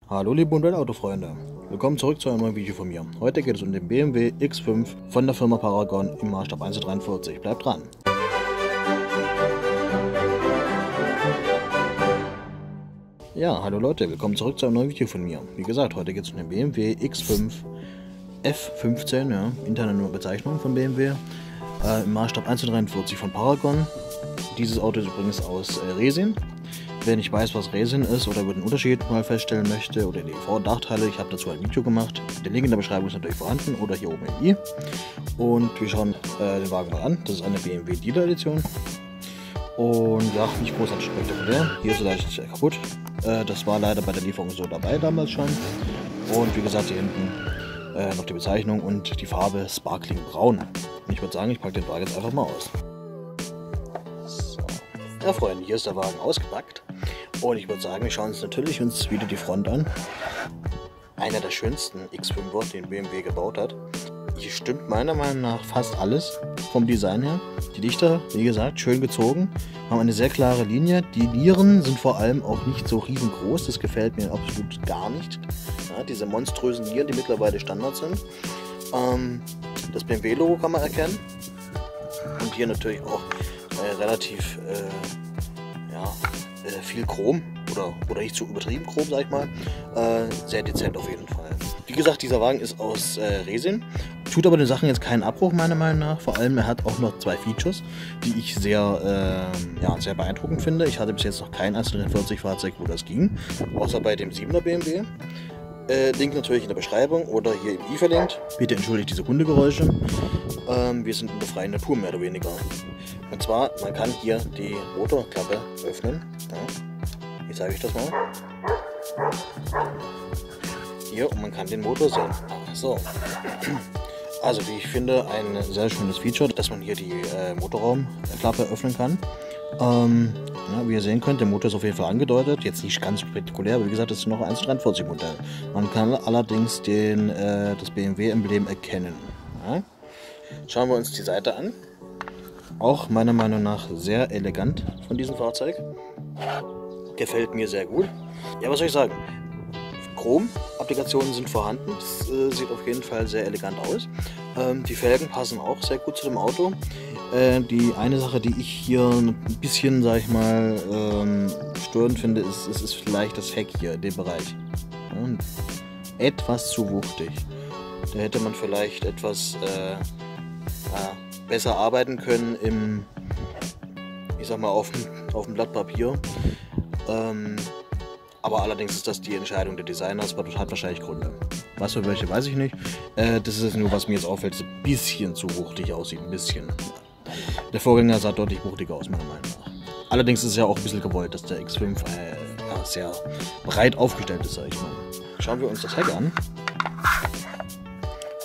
Hallo liebe Modellautofreunde, willkommen zurück zu einem neuen Video von mir. Heute geht es um den BMW X5 von der Firma Paragon im Maßstab 1:43. Bleibt dran! Ja, hallo Leute, willkommen zurück zu einem neuen Video von mir. Wie gesagt, heute geht es um den BMW X5 F15, ja, interne Bezeichnung von BMW, im Maßstab 1:43 von Paragon. Dieses Auto ist übrigens aus Resin. Wer nicht weiß, was Resin ist oder über den Unterschied mal feststellen möchte oder die Vor- und Nachteile, ich habe dazu ein Video gemacht. Der Link in der Beschreibung ist natürlich vorhanden oder hier oben im i. Und wir schauen den Wagen mal an. Das ist eine BMW Dealer Edition. Und ja, nicht großartig spektakulär. Hier ist er leicht kaputt. Das war leider bei der Lieferung so dabei damals schon. Und wie gesagt, hier hinten noch die Bezeichnung und die Farbe Sparkling Braun. Und ich würde sagen, ich packe den Wagen jetzt einfach mal aus. So. Ja Freunde, hier ist der Wagen ausgepackt. Und ich würde sagen, wir schauen uns natürlich wieder die Front an. Einer der schönsten X5er, den BMW gebaut hat. Hier stimmt meiner Meinung nach fast alles vom Design her. Die Lichter, wie gesagt, schön gezogen, haben eine sehr klare Linie. Die Nieren sind vor allem auch nicht so riesengroß, das gefällt mir absolut gar nicht. Ja, diese monströsen Nieren, die mittlerweile Standard sind. Das BMW-Logo kann man erkennen. Und hier natürlich auch relativ viel Chrom oder nicht zu übertrieben Chrom, sag ich mal. Sehr dezent auf jeden Fall. Wie gesagt, dieser Wagen ist aus Resin, tut aber den Sachen jetzt keinen Abbruch meiner Meinung nach. Vor allem, er hat auch noch zwei Features, die ich sehr beeindruckend finde. Ich hatte bis jetzt noch kein 1:43 Fahrzeug, wo das ging, außer bei dem 7er BMW. Link natürlich in der Beschreibung oder hier im i verlinkt. Bitte entschuldigt diese Hundegeräusche. Wir sind in der freien Natur mehr oder weniger. Und zwar, man kann hier die Motorklappe öffnen. Ja. Wie zeige ich das mal? Hier, und man kann den Motor sehen. So. Also wie ich finde, ein sehr schönes Feature, dass man hier die Motorraumklappe öffnen kann. Ja, wie ihr sehen könnt, der Motor ist auf jeden Fall angedeutet. Jetzt nicht ganz spektakulär, aber wie gesagt, das ist noch ein 1:43 Modell. Man kann allerdings das BMW-Emblem erkennen. Ja. Schauen wir uns die Seite an. Auch meiner Meinung nach sehr elegant von diesem Fahrzeug. Gefällt mir sehr gut. Ja, was soll ich sagen? Chrom-Applikationen sind vorhanden. Das sieht auf jeden Fall sehr elegant aus. Die Felgen passen auch sehr gut zu dem Auto. Die eine Sache, die ich hier ein bisschen, sag ich mal, störend finde, ist vielleicht das Heck hier in dem Bereich. Ja, etwas zu wuchtig. Da hätte man vielleicht etwas besser arbeiten können ich sag mal, auf dem Blatt Papier. Aber allerdings ist das die Entscheidung der Designer, das hat wahrscheinlich Gründe. Was für welche, weiß ich nicht. Das ist nur, was mir jetzt auffällt, dass es ein bisschen zu wuchtig aussieht, ein bisschen. Der Vorgänger sah deutlich wuchtiger aus, meiner Meinung nach. Allerdings ist es ja auch ein bisschen gewollt, dass der X5 sehr breit aufgestellt ist, sag ich mal. Schauen wir uns das Heck an.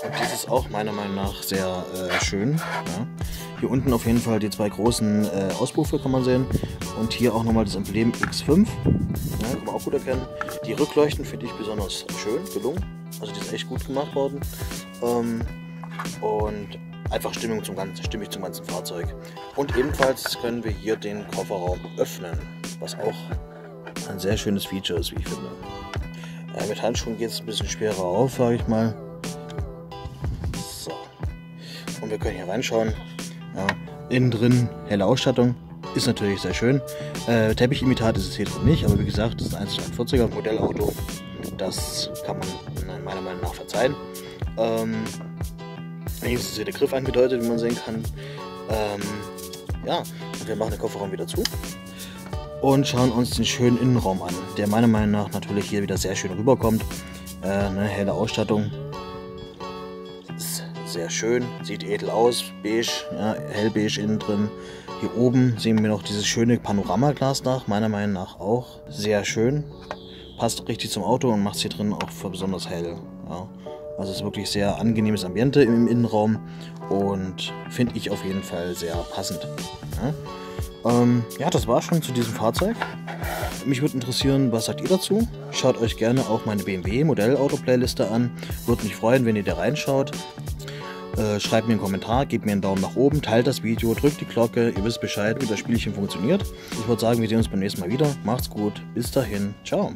Und dies ist auch meiner Meinung nach sehr schön. Ja. Hier unten auf jeden Fall die zwei großen Auspuffe kann man sehen. Und hier auch nochmal das Emblem X5. Ja, kann man auch gut erkennen. Die Rückleuchten finde ich besonders schön, gelungen. Also die ist echt gut gemacht worden. Und einfach stimmig zum ganzen Fahrzeug. Und ebenfalls können wir hier den Kofferraum öffnen. Was auch ein sehr schönes Feature ist, wie ich finde. Mit Handschuhen geht es ein bisschen schwerer auf, sage ich mal. So. Und wir können hier reinschauen. Ja, innen drin helle Ausstattung. Ist natürlich sehr schön. Teppichimitat ist es hier drin nicht, aber wie gesagt, das ist ein 1:43er Modellauto. Das kann man meiner Meinung nach verzeihen. Hier ist hier der Griff angedeutet, wie man sehen kann. Ja, wir machen den Kofferraum wieder zu und schauen uns den schönen Innenraum an, der meiner Meinung nach natürlich hier wieder sehr schön rüberkommt. Eine helle Ausstattung. Ist sehr schön, sieht edel aus, beige, ja, hellbeige innen drin. Hier oben sehen wir noch dieses schöne Panoramaglas nach, meiner Meinung nach auch sehr schön. Passt richtig zum Auto und macht es hier drin auch für besonders hell. Ja. Also es ist wirklich sehr angenehmes Ambiente im Innenraum und finde ich auf jeden Fall sehr passend. Ja, das war schon zu diesem Fahrzeug. Mich würde interessieren, was sagt ihr dazu? Schaut euch gerne auch meine BMW Modellauto-Playliste an. Würde mich freuen, wenn ihr da reinschaut. Schreibt mir einen Kommentar, gebt mir einen Daumen nach oben, teilt das Video, drückt die Glocke, ihr wisst Bescheid, wie das Spielchen funktioniert. Ich würde sagen, wir sehen uns beim nächsten Mal wieder. Macht's gut, bis dahin, ciao.